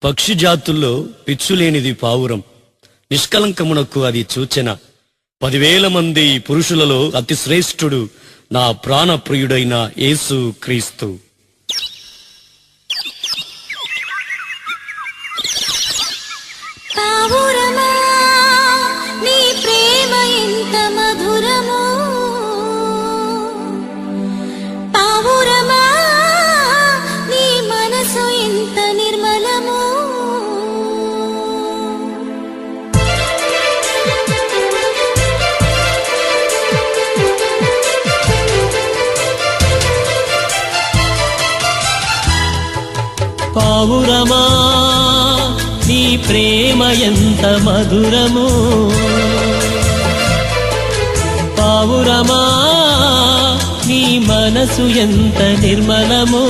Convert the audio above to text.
పక్షి జాతుల్లో పిచ్చులేనిది పావురం, నిష్కలంకమునకు అది సూచన. 10,000 మంది పురుషులలో అతి శ్రేష్ఠుడు నా ప్రాణప్రియుడైన యేసు క్రీస్తు. పావురమా నీ ప్రేమ ఎంత మధురమో, పావురమా నీ మనసు ఎంత నిర్మలమో. పావురమా నీ ప్రేమ ఎంత మధురము, పావురమా నీ మనసు ఎంత నిర్మలము.